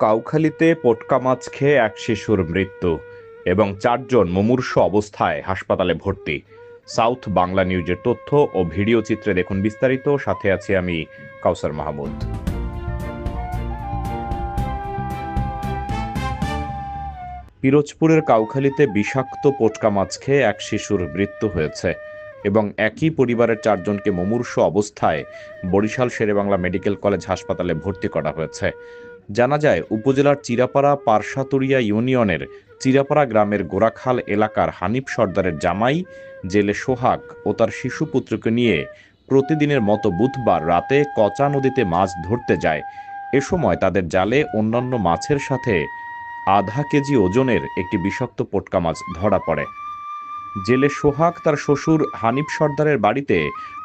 কাউখালীতে পটকা মাছ খেয়ে এক শিশুর মৃত্যু এবং ৪ জন মুমূর্ষু অবস্থায় হাসপাতালে ভর্তি। সাউথ বাংলা নিউজের তথ্য ও ভিডিও চিত্রে দেখুন বিস্তারিত। সাথে আছি আমি কাউসার মাহমুদ। পিরোজপুরের কাউখালীতে বিষাক্ত পটকা মাছ খেয়ে এক শিশুর মৃত্যু হয়েছে এবং একই পরিবারের ৪ জনকে মুমূর্ষু অবস্থায় বরিশাল শেরেবাংলা মেডিকেল কলেজ হাসপাতালে ভর্তি করা হয়েছে। জানা যায়, উপজেলার চিরাপাড়া পারসাতুরিয়া ইউনিয়নের চিরাপাড়া গ্রামের গোরাখাল এলাকার হানিফ সর্দারের জামাই জেলে সোহাগ ও তার শিশুপুত্রকে নিয়ে প্রতিদিনের মতো বুধবার রাতে কচা নদীতে মাছ ধরতে যায়। এ সময় তাদের জালে অন্যান্য মাছের সাথে আধা কেজি ওজনের একটি বিষাক্ত পটকা মাছ ধরা পড়ে। জেলে সোহাগ তার শ্বশুর হানিফ সর্দারের বাড়িতে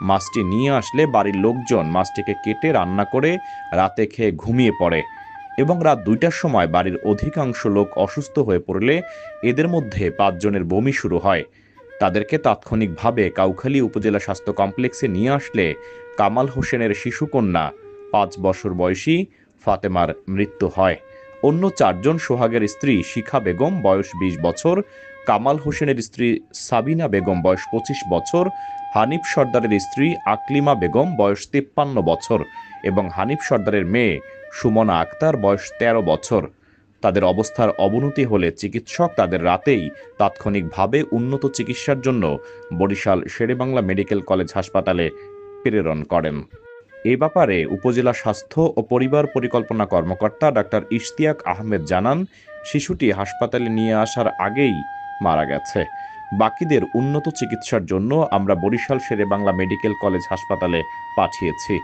মাছটি নিয়ে আসলে বাড়ির লোকজন মাছটিকে কেটে রান্না করে রাতে খেয়ে ঘুমিয়ে পড়ে এবং রাত ২টার সময় বাড়ির অধিকাংশ লোক অসুস্থ হয়ে পড়লে এদের মধ্যে ৫ জনের বমি শুরু হয়। তাদেরকে তাৎক্ষণিকভাবে কাউখালী উপজেলা স্বাস্থ্য কমপ্লেক্সে নিয়ে আসলে কামাল হোসেনের শিশুকন্যা ৫ বছর বয়সী ফাতেমার মৃত্যু হয়। অন্য ৪ জন সোহাগের স্ত্রী শিখা বেগম বয়স ২০ বছর, কামাল হোসেনের স্ত্রী সাবিনা বেগম বয়স ২৫ বছর, হানিফ সর্দারের স্ত্রী আকলিমা বেগম বয়স ৫৩ বছর এবং হানিফ সর্দারের মেয়ে সুমনা আক্তার বয়স ১৩ বছর। তাদের অবস্থার অবনতি হলে চিকিৎসক তাদের রাতেই তাৎক্ষণিকভাবে উন্নত চিকিৎসার জন্য বরিশাল শেরেবাংলা মেডিকেল কলেজ হাসপাতালে প্রেরণ করেন। এ ব্যাপারে উপজেলা স্বাস্থ্য ও পরিবার পরিকল্পনা কর্মকর্তা ডাক্তার ইশতিয়াক আহমেদ জানান, শিশুটি হাসপাতালে নিয়ে আসার আগেই মারা গেছে। বাকিদের উন্নত চিকিৎসার জন্য আমরা বরিশাল শেরেবাংলা মেডিকেল কলেজ হাসপাতালে পাঠিয়েছি।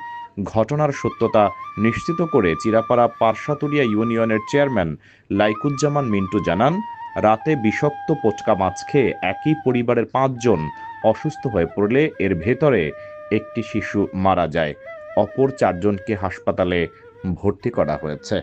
ঘটনার সত্যতা নিশ্চিত করে চিরাপাড়া পারসাতুরিয়া ইউনিয়নের চেয়ারম্যান লাইকুজ্জামান মিন্টু জানান, রাতে বিষাক্ত পটকা মাছ খেয়ে একই পরিবারের ৫ জন অসুস্থ হয়ে পড়লে এর ভেতরে একটি শিশু মারা যায়। অপর ৪ জনকে হাসপাতালে ভর্তি করা হয়েছে।